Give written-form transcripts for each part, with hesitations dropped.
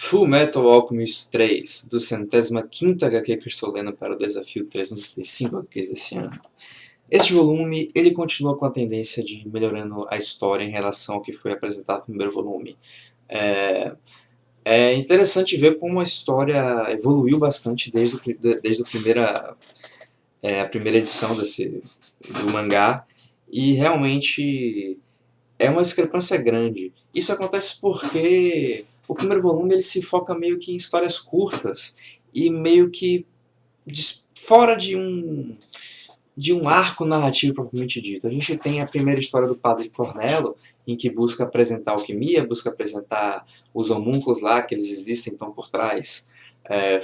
Full Metal Alchemist 3, do 105º HQ que eu estou lendo para o desafio 365 HQs desse ano. Este volume, ele continua com a tendência de melhorando a história em relação ao que foi apresentado no primeiro volume. É, é interessante ver como a história evoluiu bastante desde a primeira edição do mangá, e realmente é uma discrepância grande. Isso acontece porque o primeiro volume ele se foca meio que em histórias curtas e meio que fora de um arco narrativo propriamente dito. A gente tem a primeira história do Padre Cornelo, em que busca apresentar a alquimia, busca apresentar os homúnculos lá, que eles existem, estão por trás,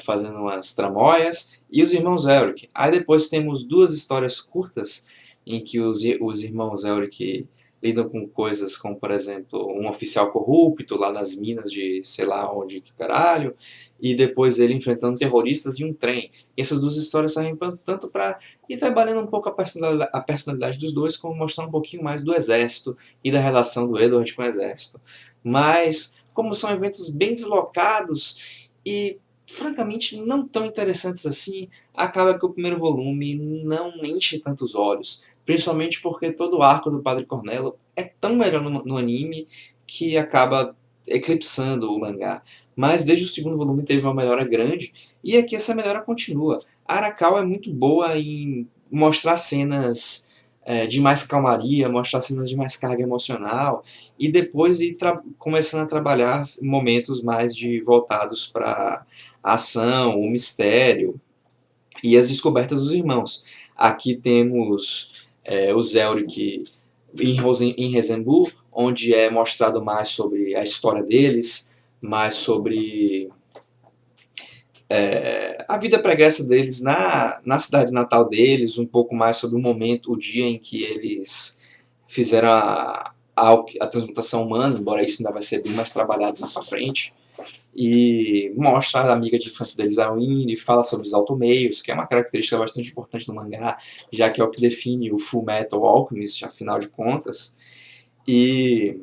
fazendo umas tramóias, e os irmãos Elric. Aí depois temos duas histórias curtas, em que os irmãos Elric lidam com coisas como, por exemplo, um oficial corrupto lá nas minas de sei lá onde, que caralho, e depois ele enfrentando terroristas em um trem. E essas duas histórias servem tanto para ir trabalhando um pouco a personalidade dos dois, como mostrando um pouquinho mais do exército e da relação do Edward com o exército. Mas, como são eventos bem deslocados e francamente não tão interessantes assim, acaba que o primeiro volume não enche tantos olhos. Principalmente porque todo o arco do Padre Cornelo é tão melhor no anime que acaba eclipsando o mangá. Mas desde o segundo volume teve uma melhora grande, e aqui essa melhora continua. A Arakawa é muito boa em mostrar cenas de mais calmaria, mostrar cenas de mais carga emocional, e depois ir começando a trabalhar momentos mais voltados para a ação, o mistério e as descobertas dos irmãos. Aqui temos o Zelric em Rezenbu, onde é mostrado mais sobre a história deles, mais sobre a vida pregressa deles na cidade natal deles, um pouco mais sobre o momento, o dia em que eles fizeram a transmutação humana, embora isso ainda vai ser bem mais trabalhado mais pra frente. E mostra a amiga de infância deles, a Winnie, fala sobre os automeios, que é uma característica bastante importante no mangá, já que é o que define o Full Metal Alchemist, afinal de contas. E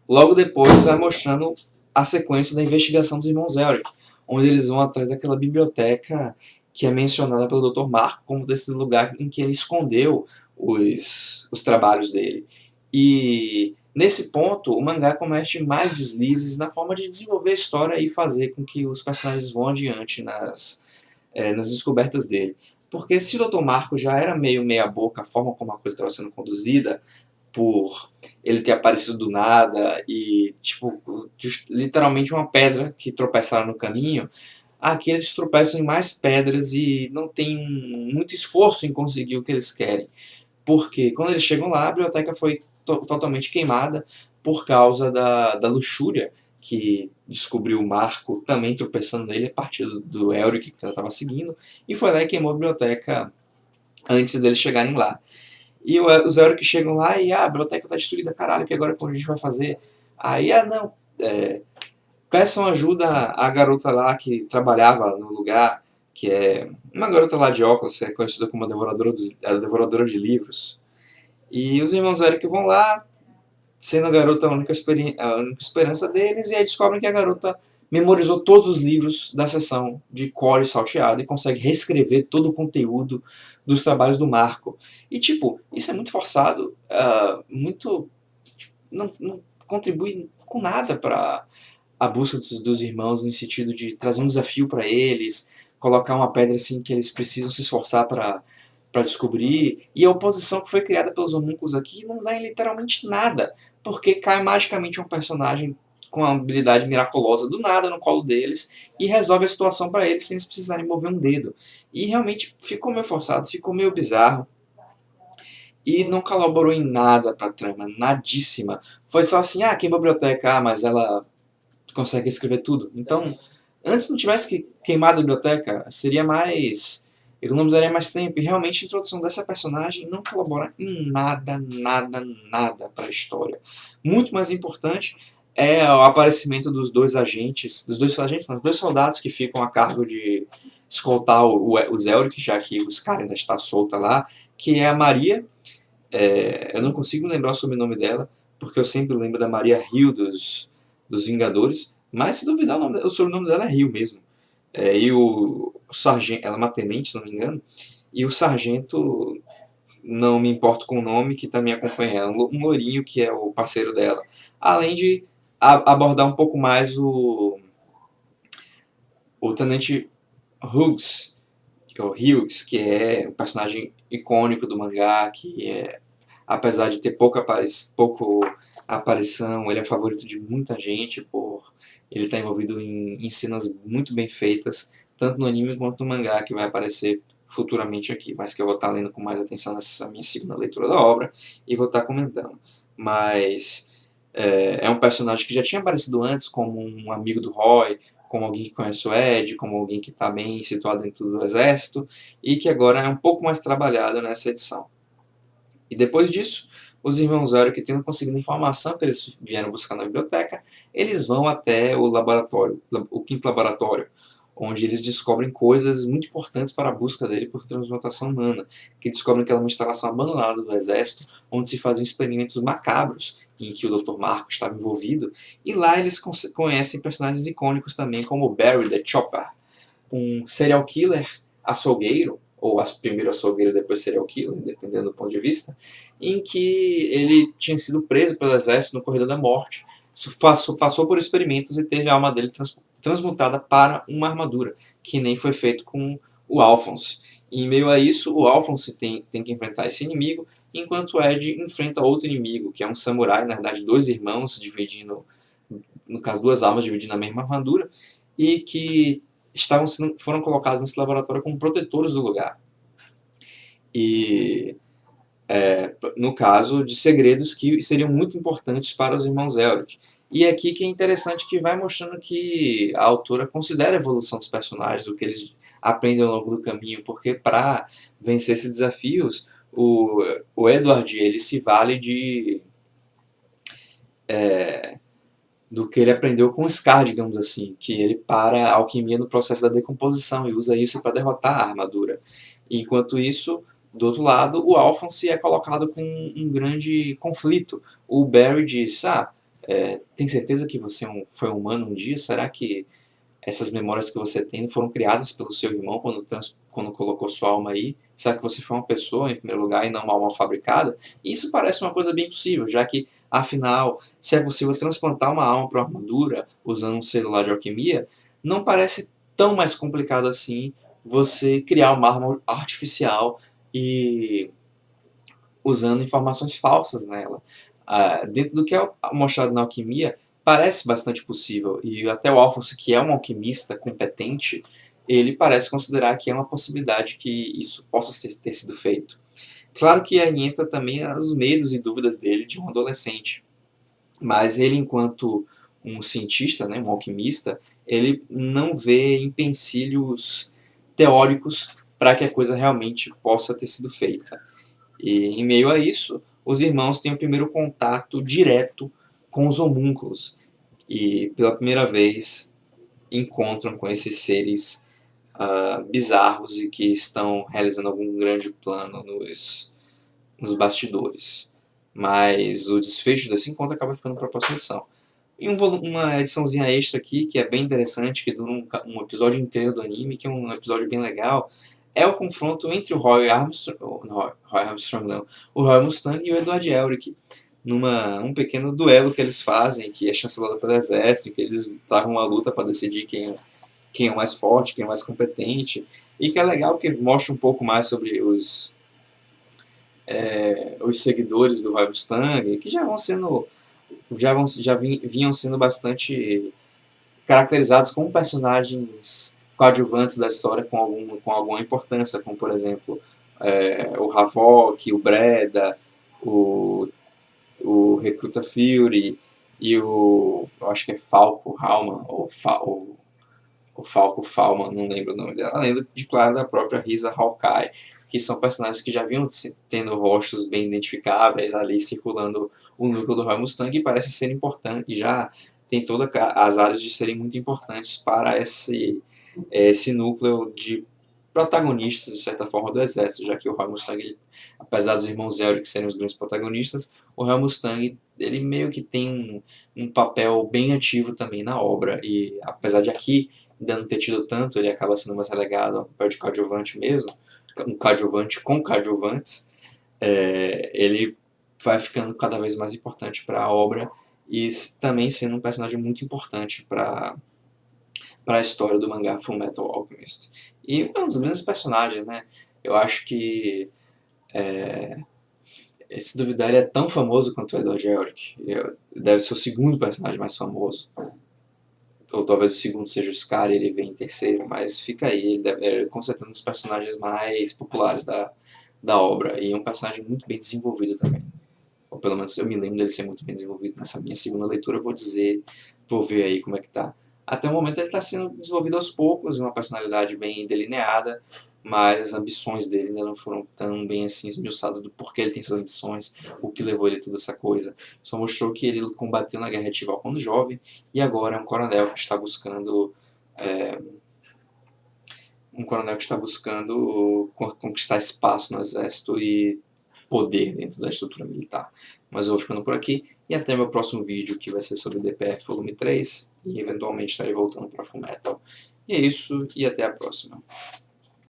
logo depois vai mostrando a sequência da investigação dos irmãos Elric, onde eles vão atrás daquela biblioteca que é mencionada pelo Dr. Marco como desse lugar em que ele escondeu os trabalhos dele. E nesse ponto, o mangá comete mais deslizes na forma de desenvolver a história e fazer com que os personagens vão adiante nas descobertas dele. Porque se o Dr. Marco já era meio meia boca a forma como a coisa estava sendo conduzida, por ele ter aparecido do nada e, tipo, literalmente uma pedra que tropeçaram no caminho, aqui eles tropeçam em mais pedras e não tem muito esforço em conseguir o que eles querem. Porque quando eles chegam lá, a biblioteca foi totalmente queimada por causa da luxúria que descobriu o Marco também tropeçando nele a partir do Elric que ela estava seguindo, e foi lá e queimou a biblioteca antes deles chegarem lá. E os Elric chegam lá e a biblioteca tá destruída, caralho, que agora como a gente vai fazer? Aí, não, peçam ajuda à garota lá que trabalhava no lugar, que é uma garota lá de óculos, que é conhecida como a devoradora de livros. E os irmãos Elric vão lá, sendo a garota a única esperança deles, e aí descobrem que a garota memorizou todos os livros da sessão de cor e salteado e consegue reescrever todo o conteúdo dos trabalhos do Marco. E, tipo, isso é muito forçado, muito... não contribui com nada para a busca dos irmãos no sentido de trazer um desafio para eles, colocar uma pedra assim que eles precisam se esforçar para descobrir, e a oposição que foi criada pelos homúnculos aqui não dá em literalmente nada, porque cai magicamente um personagem com uma habilidade miraculosa do nada no colo deles e resolve a situação para eles sem eles precisarem mover um dedo. E realmente ficou meio forçado, ficou meio bizarro. E não colaborou em nada pra trama, nadíssima. Foi só assim, queimou a biblioteca, mas ela consegue escrever tudo. Então, antes não tivesse queimado a biblioteca, seria mais... economizaria mais tempo. E realmente a introdução dessa personagem não colabora em nada, nada, nada para a história. Muito mais importante é o aparecimento dos dois agentes, não, dos dois soldados que ficam a cargo de escoltar o Zelric, já que os caras ainda estão soltos lá, que é a Maria. Eu não consigo lembrar o sobrenome dela, porque eu sempre lembro da Maria Hill dos Vingadores, Mas se duvidar, o sobrenome dela é Hill mesmo. E o sargento, ela é uma tenente, se não me engano, e o sargento, não me importo com o nome, que também acompanha ela, um lourinho que é o parceiro dela. Além de abordar um pouco mais o tenente Hughes, que é um personagem icônico do mangá, que apesar de ter pouco aparição, ele é favorito de muita gente por ele estar envolvido em cenas muito bem feitas, tanto no anime quanto no mangá, que vai aparecer futuramente aqui, mas que eu vou estar lendo com mais atenção nessa minha segunda leitura da obra e vou estar comentando. Mas é um personagem que já tinha aparecido antes como um amigo do Roy, como alguém que conhece o Ed, como alguém que está bem situado dentro do exército, e que agora é um pouco mais trabalhado nessa edição. E depois disso, os irmãos Elric, tendo conseguido informação que eles vieram buscar na biblioteca, eles vão até o laboratório, o quinto laboratório, onde eles descobrem coisas muito importantes para a busca dele por transmutação humana, que descobrem que ela é uma instalação abandonada do exército, onde se faziam experimentos macabros, em que o Dr. Marco estava envolvido, e lá eles conhecem personagens icônicos também, como Barry the Chopper, um serial killer açougueiro, ou primeiro açougueiro depois serial killer, dependendo do ponto de vista, em que ele tinha sido preso pelo exército no Corredor da Morte, passou por experimentos e teve a alma dele transmutada para uma armadura, que nem foi feito com o Alphonse. E em meio a isso, o Alphonse tem que enfrentar esse inimigo, enquanto o Ed enfrenta outro inimigo, que é um samurai, na verdade dois irmãos dividindo, no caso duas almas dividindo a mesma armadura, e que foram colocados nesse laboratório como protetores do lugar. E, no caso, de segredos que seriam muito importantes para os irmãos Elric. E é aqui que é interessante que vai mostrando que a autora considera a evolução dos personagens, o que eles aprendem ao longo do caminho, porque para vencer esses desafios, o Edward ele se vale do que ele aprendeu com o Scar, digamos assim, que ele para a alquimia no processo da decomposição e usa isso para derrotar a armadura. Enquanto isso, do outro lado, o Alphonse é colocado com um grande conflito. O Barry diz, tem certeza que você foi humano um dia? Será que essas memórias que você tem foram criadas pelo seu irmão quando colocou sua alma aí? Será que você foi uma pessoa, em primeiro lugar, e não uma alma fabricada? E isso parece uma coisa bem possível, já que, afinal, se é possível transplantar uma alma para uma armadura usando um celular de alquimia, não parece tão mais complicado assim você criar uma arma artificial e usando informações falsas nela. Dentro do que é mostrado na alquimia, parece bastante possível, e até o Alphonse, que é um alquimista competente, ele parece considerar que é uma possibilidade que isso possa ter sido feito. Claro que aí entra também os medos e dúvidas dele de um adolescente, mas ele, enquanto um cientista, né, um alquimista, ele não vê empecilhos teóricos para que a coisa realmente possa ter sido feita. E em meio a isso, os irmãos têm o primeiro contato direto com os homúnculos e pela primeira vez encontram com esses seres bizarros e que estão realizando algum grande plano nos bastidores. Mas o desfecho desse encontro acaba ficando para a próxima edição. E uma ediçãozinha extra aqui, que é bem interessante, que dura um episódio inteiro do anime, que é um episódio bem legal, é o confronto entre o Roy Armstrong, não, o Roy Mustang e o Edward Elric, um pequeno duelo que eles fazem, que é chancelado pelo exército, que eles travam uma luta para decidir quem é o mais forte, quem é o mais competente, e que é legal porque mostra um pouco mais sobre os seguidores do Roy Mustang, que vinham sendo bastante caracterizados como personagens coadjuvantes da história com alguma importância, como por exemplo o Havok, o Breda, o, o Recruta Fury e eu acho que é Falco Hallman, ou Falco Falman, não lembro o nome dela, além de, claro, da própria Risa Hawkeye, que são personagens que já vinham tendo rostos bem identificáveis ali circulando o núcleo do Roy Mustang e parece ser importante, e já tem todas as áreas de serem muito importantes para esse núcleo de protagonistas, de certa forma, do exército, já que o Roy Mustang, apesar dos irmãos Elric serem os grandes protagonistas, o Roy Mustang ele meio que tem um papel bem ativo também na obra, e apesar de aqui ainda não ter tido tanto, ele acaba sendo mais relegado ao papel de coadjuvante mesmo, um coadjuvante com coadjuvantes, ele vai ficando cada vez mais importante para a obra e também sendo um personagem muito importante para a história do mangá Fullmetal Alchemist. E é um dos grandes personagens, né? Eu acho que, se duvidar, ele é tão famoso quanto o Edward Elric. Deve ser o segundo personagem mais famoso. Ou talvez o segundo seja o Scar e ele vem em terceiro, mas fica aí, ele com certeza um dos personagens mais populares da obra. E é um personagem muito bem desenvolvido também. Ou pelo menos eu me lembro dele ser muito bem desenvolvido. Nessa minha segunda leitura eu vou ver aí como é que tá. Até o momento ele está sendo desenvolvido aos poucos, uma personalidade bem delineada, mas as ambições dele ainda não foram tão bem assim esmiuçadas do porquê ele tem essas ambições, o que levou ele a toda essa coisa. Só mostrou que ele combateu na Guerra Retival quando jovem e agora é um coronel que está buscando conquistar espaço no exército e poder dentro da estrutura militar. Mas eu vou ficando por aqui e até meu próximo vídeo, que vai ser sobre DPF Volume 3 e eventualmente estarei voltando para Fullmetal. E é isso, e até a próxima.